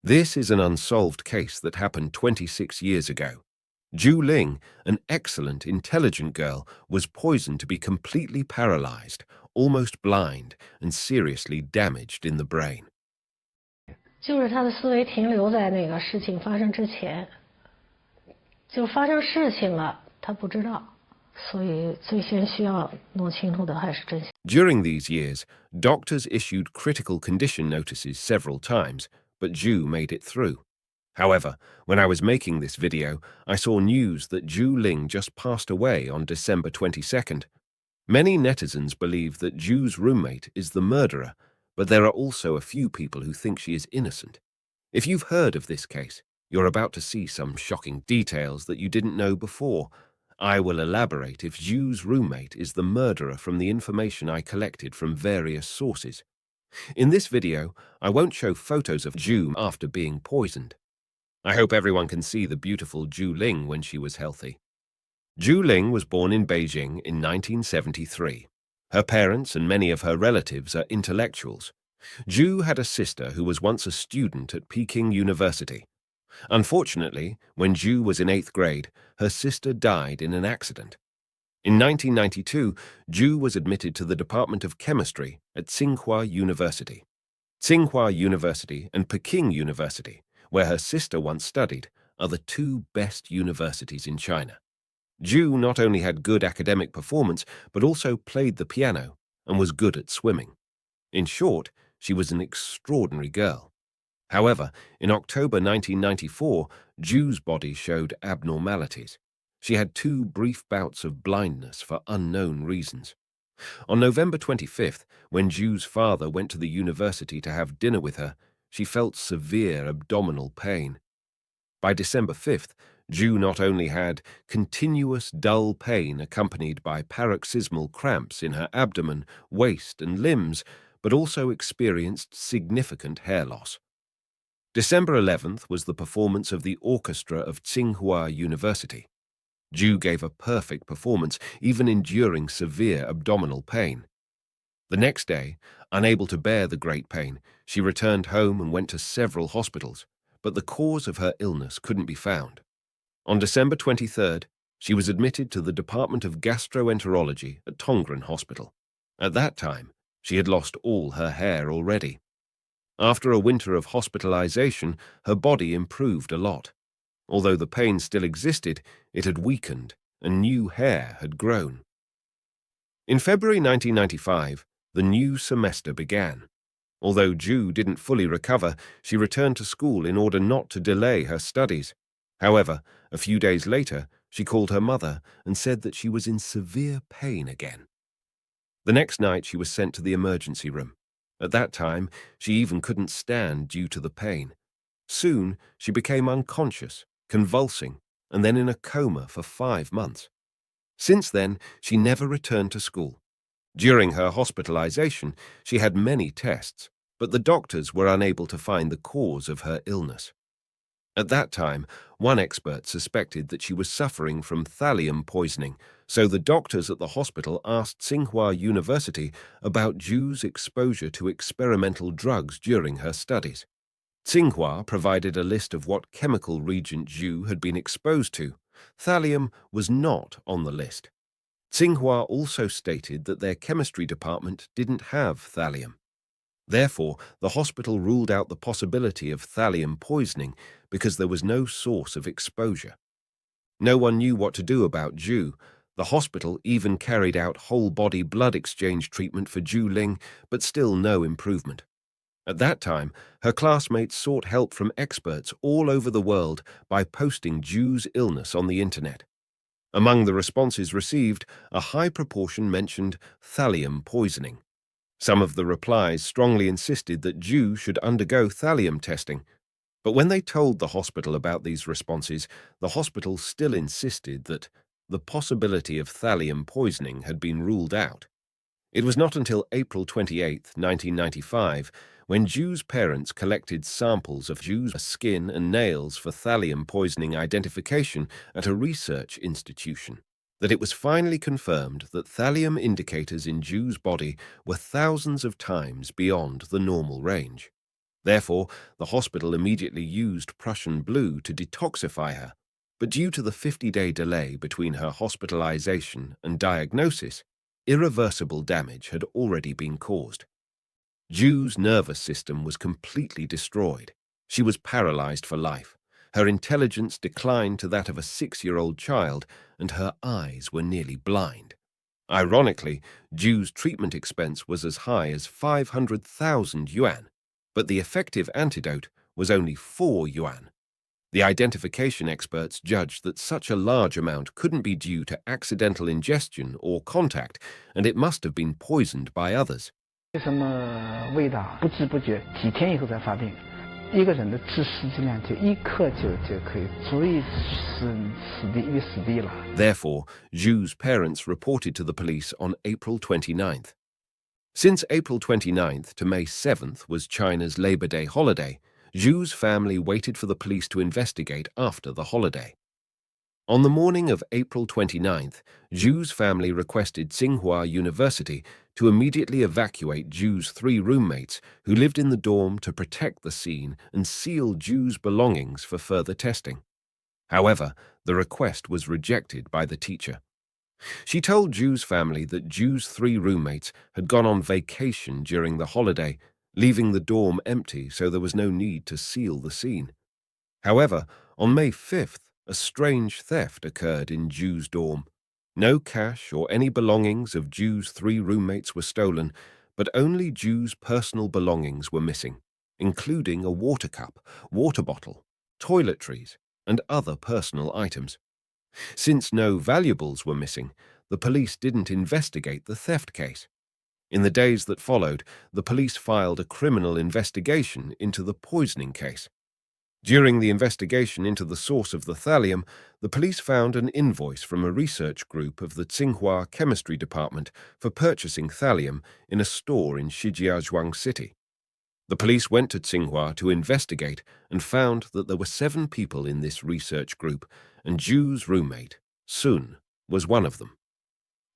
This is an unsolved case that happened 26 years ago. Zhu Ling, an excellent, intelligent girl, was poisoned to be completely paralyzed, almost blind, and seriously damaged in the brain. 就是他的思维停留在那个事情发生之前，就发生事情了，他不知道，所以最先需要弄清楚的还是真相。During these years, doctors issued critical condition notices several times, but Zhu made it through. However, when I was making this video, I saw news that Zhu Ling just passed away on December 22nd. Many netizens believe that Zhu's roommate is the murderer, but there are also a few people who think she is innocent. If you've heard of this case, you're about to see some shocking details that you didn't know before. I will elaborate if Zhu's roommate is the murderer from the information I collected from various sources. In this video, I won't show photos of Zhu after being poisoned. I hope everyone can see the beautiful Zhu Ling when she was healthy. Zhu Ling was born in Beijing in 1973. Her parents and many of her relatives are intellectuals. Zhu had a sister who was once a student at Peking University. Unfortunately, when Zhu was in 8th grade, her sister died in an accident. In 1992, Zhu was admitted to the Department of Chemistry at Tsinghua University. Tsinghua University and Peking University, where her sister once studied, are the two best universities in China. Zhu not only had good academic performance, but also played the piano and was good at swimming. In short, she was an extraordinary girl. However, in October 1994, Zhu's body showed abnormalities. She had 2 brief bouts of blindness for unknown reasons. On November 25th, when Zhu's father went to the university to have dinner with her, she felt severe abdominal pain. By December 5th, Zhu not only had continuous dull pain accompanied by paroxysmal cramps in her abdomen, waist, and limbs, but also experienced significant hair loss. December 11th was the performance of the orchestra of Tsinghua University. Zhu gave a perfect performance, even enduring severe abdominal pain. The next day, unable to bear the great pain, she returned home and went to several hospitals, but the cause of her illness couldn't be found. On December 23rd, she was admitted to the Department of Gastroenterology at Tongren Hospital. At that time, she had lost all her hair already. After a winter of hospitalization, her body improved a lot. Although the pain still existed, it had weakened and new hair had grown. In February 1995, the new semester began. Although Zhu didn't fully recover, she returned to school in order not to delay her studies. However, a few days later, she called her mother and said that she was in severe pain again. The next night, she was sent to the emergency room. At that time, she even couldn't stand due to the pain. Soon, she became unconscious, convulsing, and then in a coma for 5 months. Since then, she never returned to school. During her hospitalization, she had many tests, but the doctors were unable to find the cause of her illness. At that time, one expert suspected that she was suffering from thallium poisoning, so the doctors at the hospital asked Tsinghua University about Zhu's exposure to experimental drugs during her studies. Tsinghua provided a list of what chemical reagent Zhu had been exposed to. Thallium was not on the list. Tsinghua also stated that their chemistry department didn't have thallium. Therefore, the hospital ruled out the possibility of thallium poisoning because there was no source of exposure. No one knew what to do about Zhu. The hospital even carried out whole-body blood exchange treatment for Zhu Ling, but still no improvement. At that time, her classmates sought help from experts all over the world by posting Zhu's illness on the internet. Among the responses received, a high proportion mentioned thallium poisoning. Some of the replies strongly insisted that Zhu should undergo thallium testing. But when they told the hospital about these responses, the hospital still insisted that the possibility of thallium poisoning had been ruled out. It was not until April 28, 1995, when Zhu's parents collected samples of Zhu's skin and nails for thallium poisoning identification at a research institution, that it was finally confirmed that thallium indicators in Zhu's body were thousands of times beyond the normal range. Therefore, the hospital immediately used Prussian blue to detoxify her, but due to the 50-day delay between her hospitalization and diagnosis, irreversible damage had already been caused. Zhu's nervous system was completely destroyed. She was paralyzed for life. Her intelligence declined to that of a 6-year-old child, and her eyes were nearly blind. Ironically, Zhu's treatment expense was as high as 500,000 yuan, but the effective antidote was only 4 yuan. The identification experts judged that such a large amount couldn't be due to accidental ingestion or contact, and it must have been poisoned by others. 为什么味道不知不觉几天以后才发病？一个人的致死剂量就一克就可以足以于死地了。 Therefore, Zhu's parents reported to the police on April 29th. Since April 29th to May 7th was China's Labor Day holiday, Zhu's family waited for the police to investigate after the holiday. On the morning of April 29th, Zhu's family requested Tsinghua University to immediately evacuate Zhu's 3 roommates who lived in the dorm to protect the scene and seal Zhu's belongings for further testing. However, the request was rejected by the teacher. She told Zhu's family that Zhu's 3 roommates had gone on vacation during the holiday, leaving the dorm empty so there was no need to seal the scene. However, on May 5th, a strange theft occurred in Zhu's dorm. No cash or any belongings of Zhu's 3 roommates were stolen, but only Zhu's personal belongings were missing, including a water cup, water bottle, toiletries, and other personal items. Since no valuables were missing, the police didn't investigate the theft case. In the days that followed, the police filed a criminal investigation into the poisoning case. During the investigation into the source of the thallium, the police found an invoice from a research group of the Tsinghua Chemistry Department for purchasing thallium in a store in Shijiazhuang City. The police went to Tsinghua to investigate and found that there were 7 people in this research group, and Zhu's roommate, Sun, was one of them.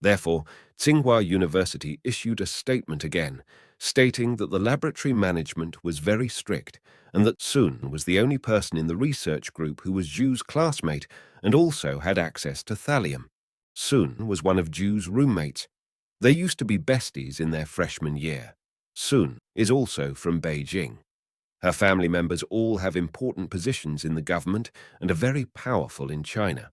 Therefore, Tsinghua University issued a statement again, stating that the laboratory management was very strict and that Sun was the only person in the research group who was Zhu's classmate and also had access to thallium. Sun was one of Zhu's roommates. They used to be besties in their freshman year. Sun is also from Beijing. Her family members all have important positions in the government and are very powerful in China.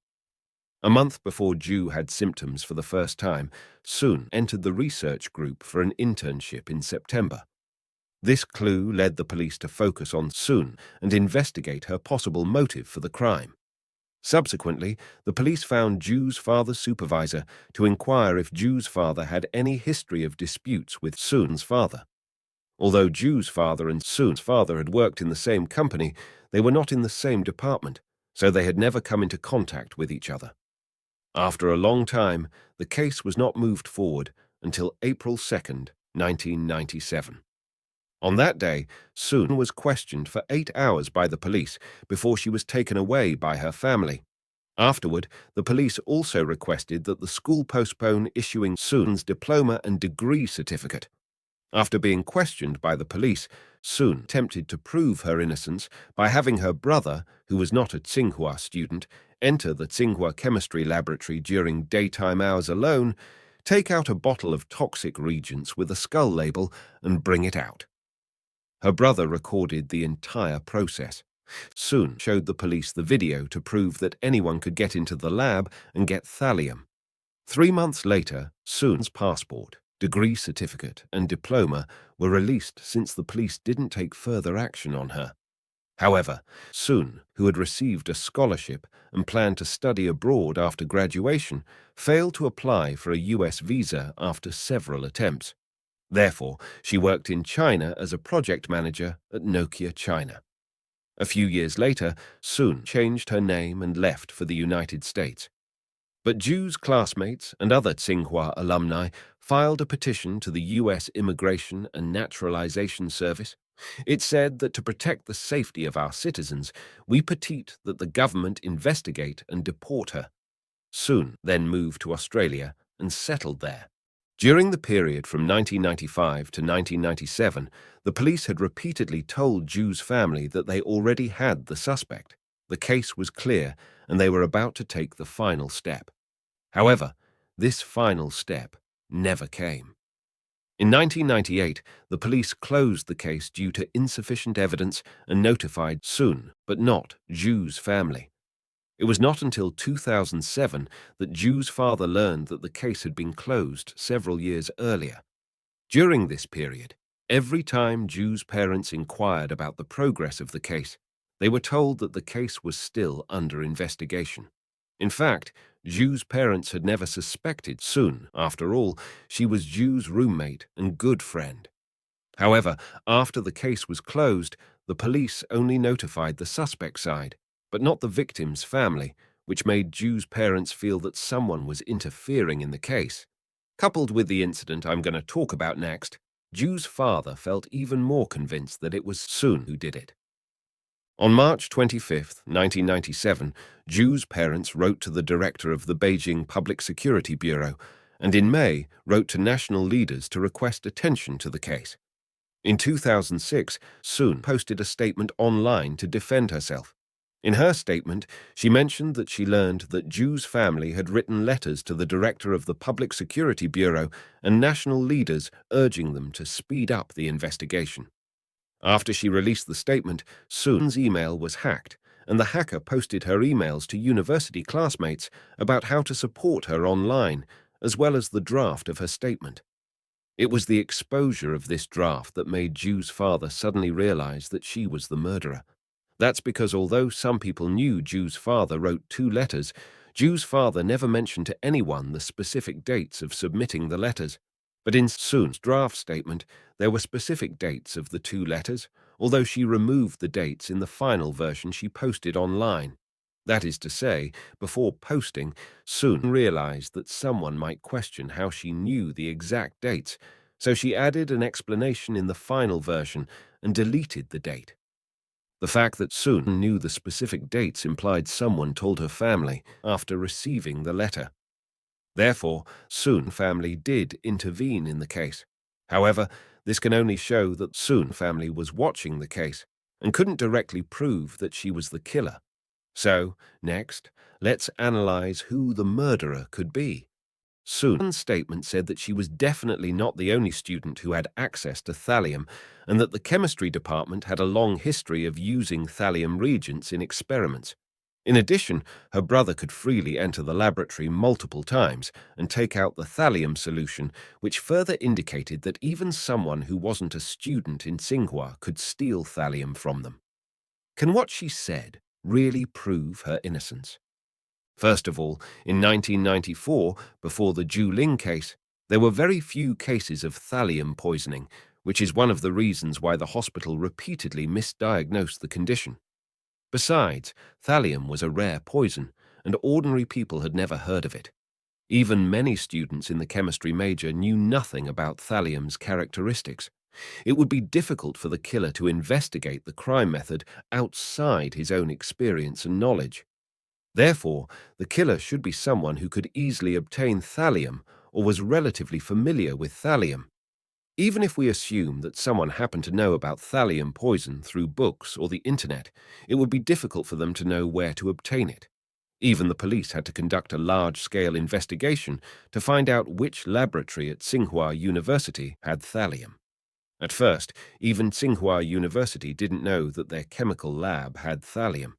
A month before Zhu had symptoms for the first time, Sun entered the research group for an internship in September. This clue led the police to focus on Sun and investigate her possible motive for the crime. Subsequently, the police found Zhu's father's supervisor to inquire if Zhu's father had any history of disputes with Sun's father. Although Zhu's father and Sun's father had worked in the same company, they were not in the same department, so they had never come into contact with each other. After a long time, the case was not moved forward until April 2nd, 1997. On that day, Sun was questioned for 8 hours by the police before she was taken away by her family. Afterward, the police also requested that the school postpone issuing Sun's diploma and degree certificate. After being questioned by the police, Sun attempted to prove her innocence by having her brother, who was not a Tsinghua student, enter the Tsinghua chemistry laboratory during daytime hours alone, take out a bottle of toxic reagents with a skull label, and bring it out. Her brother recorded the entire process. Sun showed the police the video to prove that anyone could get into the lab and get thallium. 3 months later, Sun's passport, degree certificate, and diploma were released since the police didn't take further action on her. However, Sun, who had received a scholarship and planned to study abroad after graduation, failed to apply for a US visa after several attempts. Therefore, she worked in China as a project manager at Nokia China. A few years later, Sun changed her name and left for the United States. But Zhu's classmates and other Tsinghua alumni filed a petition to the U.S. Immigration and Naturalization Service. It said that to protect the safety of our citizens, we petition that the government investigate and deport her. Sun then moved to Australia and settled there. During the period from 1995 to 1997, the police had repeatedly told Zhu's family that they already had the suspect. The case was clear, and they were about to take the final step. However, this final step never came. In 1998, the police closed the case due to insufficient evidence and notified Sun, but not Zhu's family. It was not until 2007 that Zhu's father learned that the case had been closed several years earlier. During this period, every time Zhu's parents inquired about the progress of the case, they were told that the case was still under investigation. In fact, Zhu's parents had never suspected Sun. After all, she was Zhu's roommate and good friend. However, after the case was closed, the police only notified the suspect side, but not the victim's family, which made Zhu's parents feel that someone was interfering in the case. Coupled with the incident I'm going to talk about next, Zhu's father felt even more convinced that it was Sun who did it. On March 25, 1997, Zhu's parents wrote to the director of the Beijing Public Security Bureau, and in May wrote to national leaders to request attention to the case. In 2006, Sun posted a statement online to defend herself. In her statement, she mentioned that she learned that Zhu's family had written letters to the director of the Public Security Bureau and national leaders urging them to speed up the investigation. After she released the statement, Sun's email was hacked, and the hacker posted her emails to university classmates about how to support her online, as well as the draft of her statement. It was the exposure of this draft that made Zhu's father suddenly realize that she was the murderer. That's because although some people knew Zhu's father wrote 2 letters, Zhu's father never mentioned to anyone the specific dates of submitting the letters. But in Sun's draft statement, there were specific dates of the 2 letters, although she removed the dates in the final version she posted online. That is to say, before posting, Sun realized that someone might question how she knew the exact dates, so she added an explanation in the final version and deleted the date. The fact that Sun knew the specific dates implied someone told her family after receiving the letter. Therefore, Sun's family did intervene in the case. However, this can only show that Sun's family was watching the case and couldn't directly prove that she was the killer. So, next, let's analyze who the murderer could be. Sun's statement said that she was definitely not the only student who had access to thallium, and that the chemistry department had a long history of using thallium reagents in experiments. In addition, her brother could freely enter the laboratory multiple times and take out the thallium solution, which further indicated that even someone who wasn't a student in Tsinghua could steal thallium from them. Can what she said really prove her innocence? First of all, in 1994, before the Zhu Ling case, there were very few cases of thallium poisoning, which is one of the reasons why the hospital repeatedly misdiagnosed the condition. Besides, thallium was a rare poison, and ordinary people had never heard of it. Even many students in the chemistry major knew nothing about thallium's characteristics. It would be difficult for the killer to investigate the crime method outside his own experience and knowledge. Therefore, the killer should be someone who could easily obtain thallium or was relatively familiar with thallium. Even if we assume that someone happened to know about thallium poison through books or the internet, it would be difficult for them to know where to obtain it. Even the police had to conduct a large-scale investigation to find out which laboratory at Tsinghua University had thallium. At first, even Tsinghua University didn't know that their chemical lab had thallium.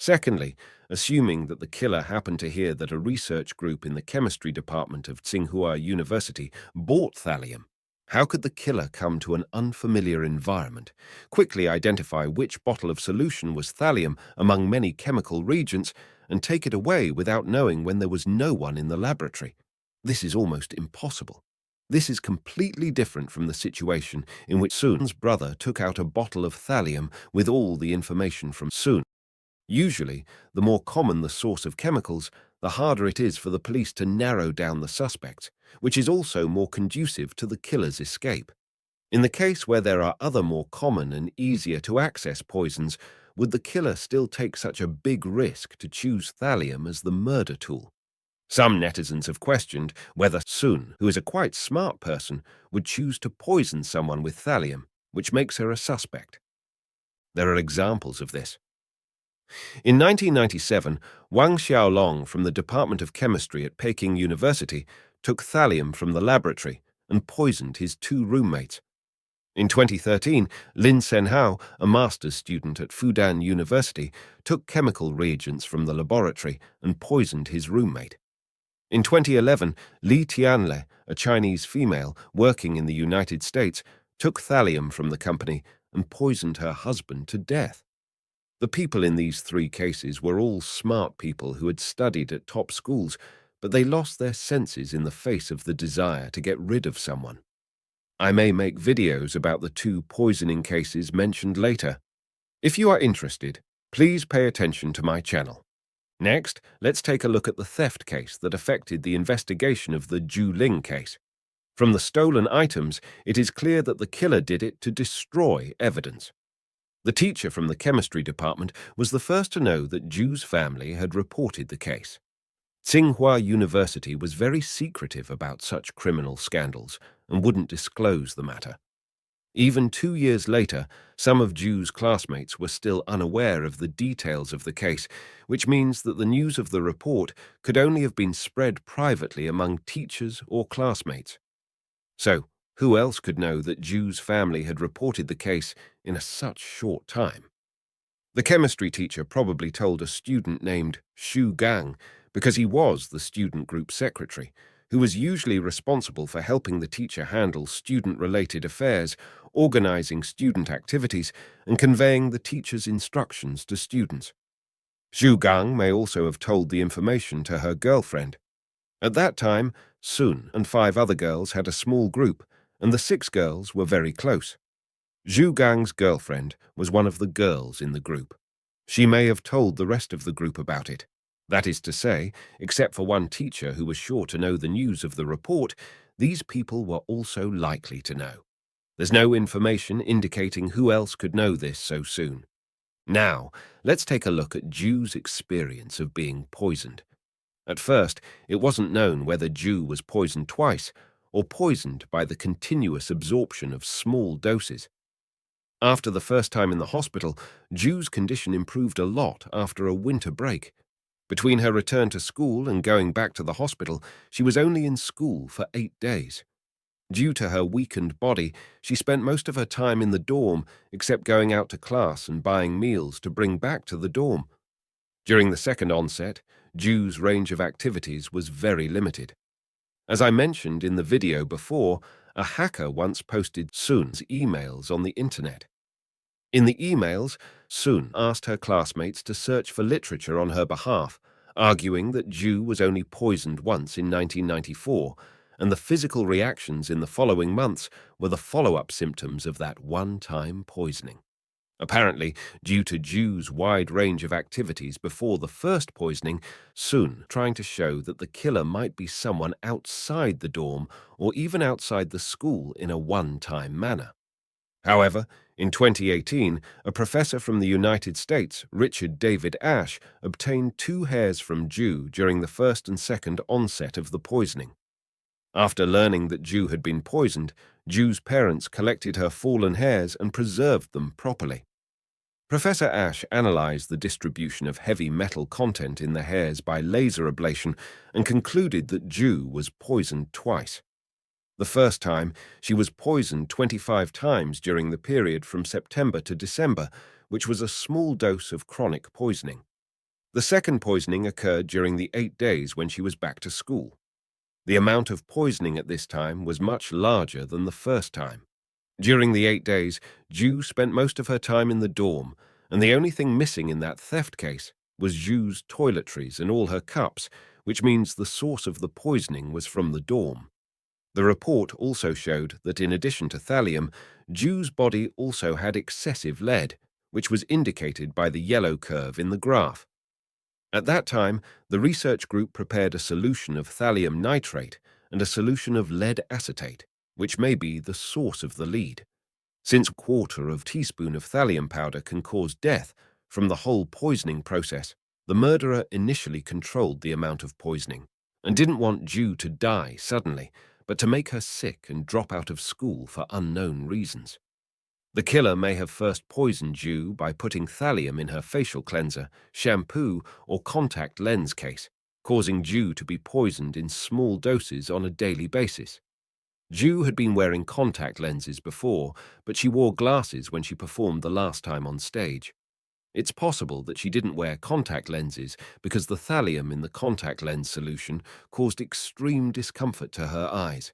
Secondly, assuming that the killer happened to hear that a research group in the chemistry department of Tsinghua University bought thallium, how could the killer come to an unfamiliar environment, quickly identify which bottle of solution was thallium among many chemical reagents, and take it away without knowing when there was no one in the laboratory? This is almost impossible. This is completely different from the situation in which Sun's brother took out a bottle of thallium with all the information from Sun. Usually, the more common the source of chemicals, the harder it is for the police to narrow down the suspects, which is also more conducive to the killer's escape. In the case where there are other more common and easier to access poisons, would the killer still take such a big risk to choose thallium as the murder tool? Some netizens have questioned whether Sun, who is a quite smart person, would choose to poison someone with thallium, which makes her a suspect. There are examples of this. In 1997, Wang Xiaolong from the Department of Chemistry at Peking University took thallium from the laboratory and poisoned his 2 roommates. In 2013, Lin Senhao, a master's student at Fudan University, took chemical reagents from the laboratory and poisoned his roommate. In 2011, Li Tianle, a Chinese female working in the United States, took thallium from the company and poisoned her husband to death. The people in these 3 cases were all smart people who had studied at top schools, but they lost their senses in the face of the desire to get rid of someone. I may make videos about the 2 poisoning cases mentioned later. If you are interested, please pay attention to my channel. Next, let's take a look at the theft case that affected the investigation of the Zhu Ling case. From the stolen items, it is clear that the killer did it to destroy evidence. The teacher from the chemistry department was the first to know that Zhu's family had reported the case. Tsinghua University was very secretive about such criminal scandals and wouldn't disclose the matter. Even 2 years later, some of Zhu's classmates were still unaware of the details of the case, which means that the news of the report could only have been spread privately among teachers or classmates. So, who else could know that Zhu's family had reported the case in such short time? The chemistry teacher probably told a student named Xu Gang because he was the student group secretary, who was usually responsible for helping the teacher handle student-related affairs, organizing student activities, and conveying the teacher's instructions to students. Xu Gang may also have told the information to her girlfriend. At that time, Sun and 5 other girls had a small group, and the 6 girls were very close. Xu Gang's girlfriend was one of the girls in the group. She may have told the rest of the group about it. That is to say, except for one teacher who was sure to know the news of the report, these people were also likely to know. There's no information indicating who else could know this so soon. Now, let's take a look at Zhu's experience of being poisoned. At first, it wasn't known whether Zhu was poisoned twice or poisoned by the continuous absorption of small doses. After the first time in the hospital, Zhu's condition improved a lot after a winter break. Between her return to school and going back to the hospital, she was only in school for 8 days. Due to her weakened body, she spent most of her time in the dorm, except going out to class and buying meals to bring back to the dorm. During the second onset, Zhu's range of activities was very limited. As I mentioned in the video before, a hacker once posted Sun's emails on the internet. In the emails, Sun asked her classmates to search for literature on her behalf, arguing that Zhu was only poisoned once in 1994, and the physical reactions in the following months were the follow-up symptoms of that one-time poisoning. Apparently, due to Zhu's wide range of activities before the first poisoning, Sun trying to show that the killer might be someone outside the dorm or even outside the school in a one-time manner. However, in 2018, a professor from the United States, Richard David Ash, obtained 2 hairs from Zhu during the first and second onset of the poisoning. After learning that Zhu had been poisoned, Zhu's parents collected her fallen hairs and preserved them properly. Professor Ash analyzed the distribution of heavy metal content in the hairs by laser ablation and concluded that Zhu was poisoned twice. The first time, she was poisoned 25 times during the period from September to December, which was a small dose of chronic poisoning. The second poisoning occurred during the 8 days when she was back to school. The amount of poisoning at this time was much larger than the first time. During the 8 days, Zhu spent most of her time in the dorm, and the only thing missing in that theft case was Zhu's toiletries and all her cups, which means the source of the poisoning was from the dorm. The report also showed that in addition to thallium, Zhu's body also had excessive lead, which was indicated by the yellow curve in the graph. At that time, the research group prepared a solution of thallium nitrate and a solution of lead acetate, which may be the source of the lead. Since 1/4 teaspoon of thallium powder can cause death from the whole poisoning process, the murderer initially controlled the amount of poisoning, and didn't want Zhu to die suddenly, but to make her sick and drop out of school for unknown reasons. The killer may have first poisoned Zhu by putting thallium in her facial cleanser, shampoo, or contact lens case, causing Zhu to be poisoned in small doses on a daily basis. Zhu had been wearing contact lenses before, but she wore glasses when she performed the last time on stage. It's possible that she didn't wear contact lenses because the thallium in the contact lens solution caused extreme discomfort to her eyes.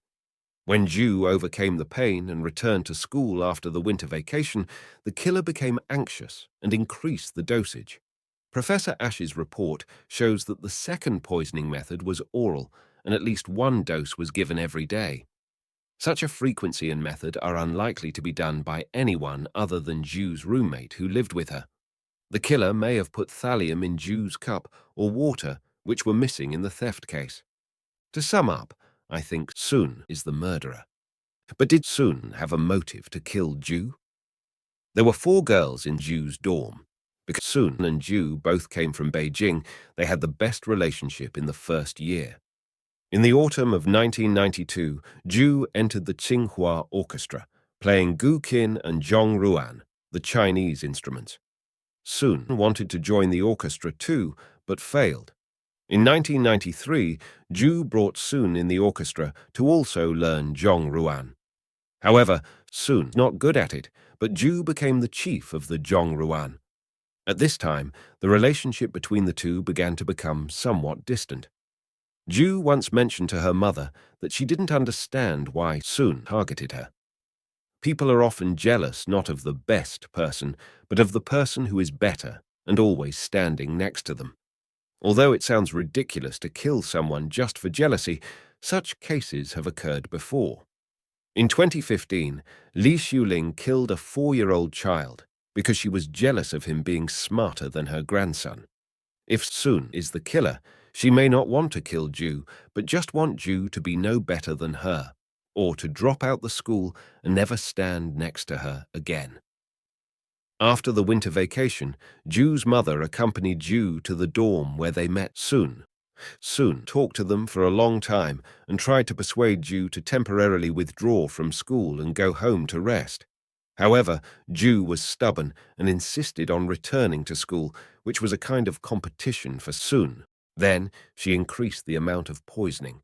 When Zhu overcame the pain and returned to school after the winter vacation, the killer became anxious and increased the dosage. Professor Ash's report shows that the second poisoning method was oral, and at least one dose was given every day. Such a frequency and method are unlikely to be done by anyone other than Zhu's roommate who lived with her. The killer may have put thallium in Zhu's cup or water, which were missing in the theft case. To sum up, I think Sun is the murderer. But did Sun have a motive to kill Zhu? There were 4 girls in Zhu's dorm. Because Sun and Zhu both came from Beijing, they had the best relationship in the first year. In the autumn of 1992, Zhu entered the Tsinghua Orchestra, playing Gu Qin and Zhong Ruan, the Chinese instruments. Sun wanted to join the orchestra too, but failed. In 1993, Zhu brought Sun in the orchestra to also learn Zhong Ruan. However, Sun was not good at it, but Zhu became the chief of the Zhong Ruan. At this time, the relationship between the two began to become somewhat distant. Zhu once mentioned to her mother that she didn't understand why Sun targeted her. People are often jealous not of the best person, but of the person who is better and always standing next to them. Although it sounds ridiculous to kill someone just for jealousy, such cases have occurred before. In 2015, Zhu Ling killed a 4-year-old child because she was jealous of him being smarter than her grandson. If Sun is the killer, she may not want to kill Zhu, but just want Zhu to be no better than her, or to drop out the school and never stand next to her again. After the winter vacation, Zhu's mother accompanied Zhu to the dorm where they met Sun. Sun talked to them for a long time and tried to persuade Zhu to temporarily withdraw from school and go home to rest. However, Zhu was stubborn and insisted on returning to school, which was a kind of competition for Sun. Then she increased the amount of poisoning.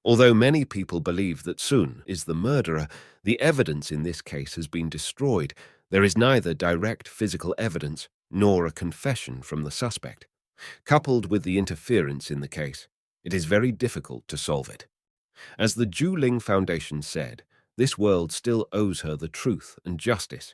Although many people believe that Sun is the murderer, the evidence in this case has been destroyed. There is neither direct physical evidence nor a confession from the suspect. Coupled with the interference in the case, it is very difficult to solve it. As the Zhu Ling Foundation said, this world still owes her the truth and justice.